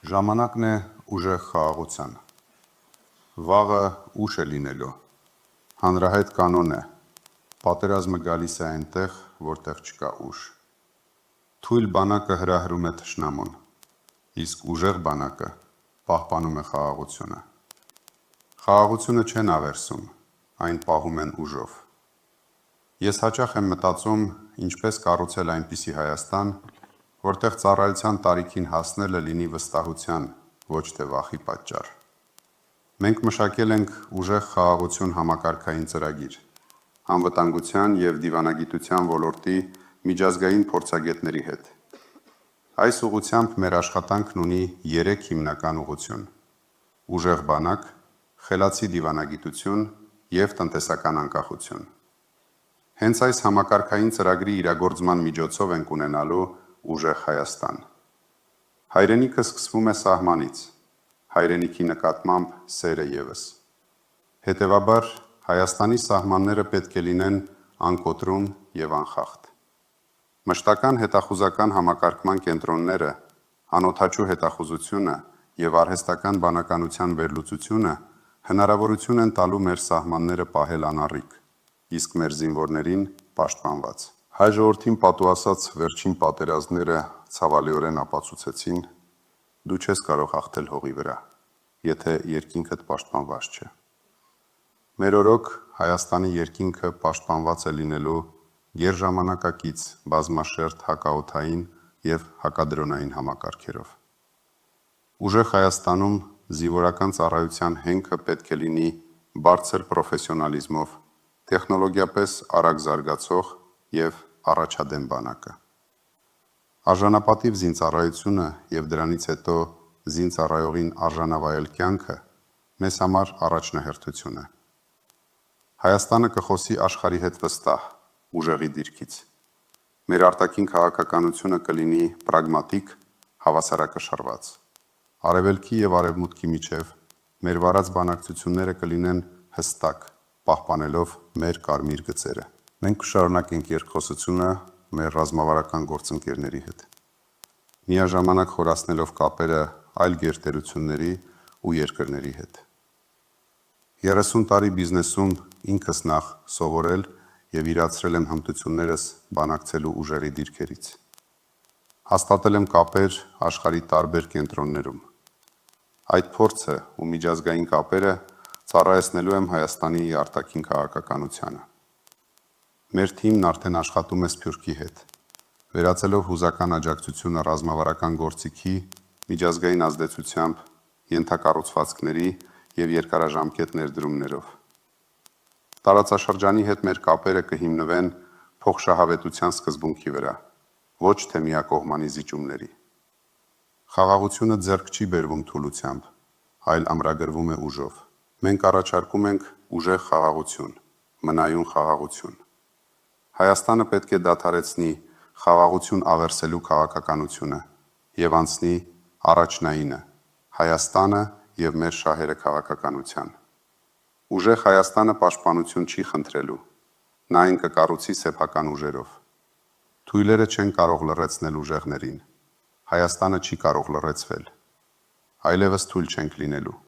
Ժամանակն է ուժեղ խաղաղության։ Վաղը ուշ է լինելու։ Հանրահայտ կանոն է։ Պատերազմը գալիս է այնտեղ, որտեղ չկա ուժ։ Թույլ բանակը հրահրում է թշնամուն, իսկ ուժեղ բանակը պահպանում է խաղաղությունը։ Խաղաղությունը չեն ավերսում, այն պահում են ուժով։ Ես հաճախ եմ մտածում, ինչպես կառուցել այնպիսի Հայաստան, որտեղ ծառայության տարիքին հասնելը լինի վստահության, ոչ թե վախի պատճառ։ Մենք մշակել ենք ուժեղ խաղաղություն համակարգային ծրագիր, անվտանգության և դիվանագիտության ոլորտի միջազգային փորձագետների հետ։ Այս ուղղությամբ մեր աշխատանքն ունի 3 հիմնական ուղղություն՝ ուժեղ բանակ, խելացի դիվանագիտություն և տնտեսական անկախություն։ Հենց այս համակարգային ծրագրի իրագործման միջոցով ենք ունենալու ուժեղ Հայաստան։ Հայրենիքը սկսվում է սահմանից, հայրենիքի նկատմամբ սերը ևս։ Հետևաբար, Հայաստանի սահմանները պետք է լինեն անկոտրում և անխախտ։ Մշտական հետախուզական համակարգման կենտրոնները, անօդաչու հետախուզությունը և արհեստական բանականության վերլուծությունը հնարավորություն են տալու մեր սահմանները պահել անառիկ, իսկ մեր զինվորներին պաշտպանված։ Հայ ժողովրդին պատուհասած վերջին պատերազմները ցավալիորեն ապացուցեցին, դու չես կարող հաղթել հողի վրա, եթե երկինքդ պաշտպանված չէ։ Մեր օրոք Հայաստանի երկինքը պաշտպանված է լինելու գերժամանակակից բազմաշերտ հակաօդային և հակադրոնային համակարգերով։ Ուժեղ Հայաստանում զինվորական ծառայության հենքը պետք է լինի բարձր պրոֆեսիոնալիզմով, տեխնոլոգիապես արագ զարգացող և առաջադեմ բանակը։ Արժանապատիվ զինծառայությունը և դրանից հետո զինծառայողին արժանավայել կյանքը մեզ համար առաջնահերթություն է։ Հայաստանը կխոսի աշխարհի հետ վստահ, ուժեղի դիրքից։ Մեր արտաքին քաղաքականությունը կլինի պրագմատիկ, հավասարակշռված։ Արևելքի և արևմուտքի միջև մեր վարած բանակցությունները կլինեն հստակ, պահպանելով մեր կարմիր գծերը։ Մենք կշարունակենք երկխոսությունը մեր ռազմավարական գործընկերների հետ, միաժամանակ խորացնելով կապերը այլ գերտերությունների ու երկրների հետ։ 30 տարի բիզնեսում ինքս նախ սովորել և իրացրել եմ հմտություններս բանակցելու ուժերի դիրքերից։ Հաստատել եմ կապեր աշխարհի տարբեր կենտրոններում։ Այդ փորձը ու միջազգային կապերը ծառայեցնելու եմ Հայաստանի արտաքին քաղաքականությանը։ Մեր թիմն արդեն աշխատում է Սփյուռքի հետ, վերածելով հուզական աջակցությունը ռազմավարական գործիքի, միջազգային ազդեցությամբ, ենթակառուցվածքների և երկարաժամկետ ներդրումներով։ Տարածաշրջանի հետ մեր կապերը կհիմնվեն փոխշահավետության սկզբունքի վրա, ոչ թե միակողմանի զիջումների։ Խաղաղությունը ձեռք չի բերվում թուլությամբ, այլ ամրագրվում է ուժով։ Մենք առաջարկում ենք ուժեղ խաղաղություն, մնայուն խաղաղություն։ Հայաստանը պետք է դադարեցնի խաղաղություն աղերսելու քաղաքականությունը և անցնի առաջնայինը՝ Հայաստանը և մեր շահերը քաղաքականության։ Ուժեղ Հայաստանը պաշտպանություն չի խնդրելու, նա այն կկառուցի սեփական ուժերով։ Թույլերը չեն կարող լռեցնել ուժեղներին, Հայաստանը չի կարող լռեցվել, այլևս թույլ չենք լինելու։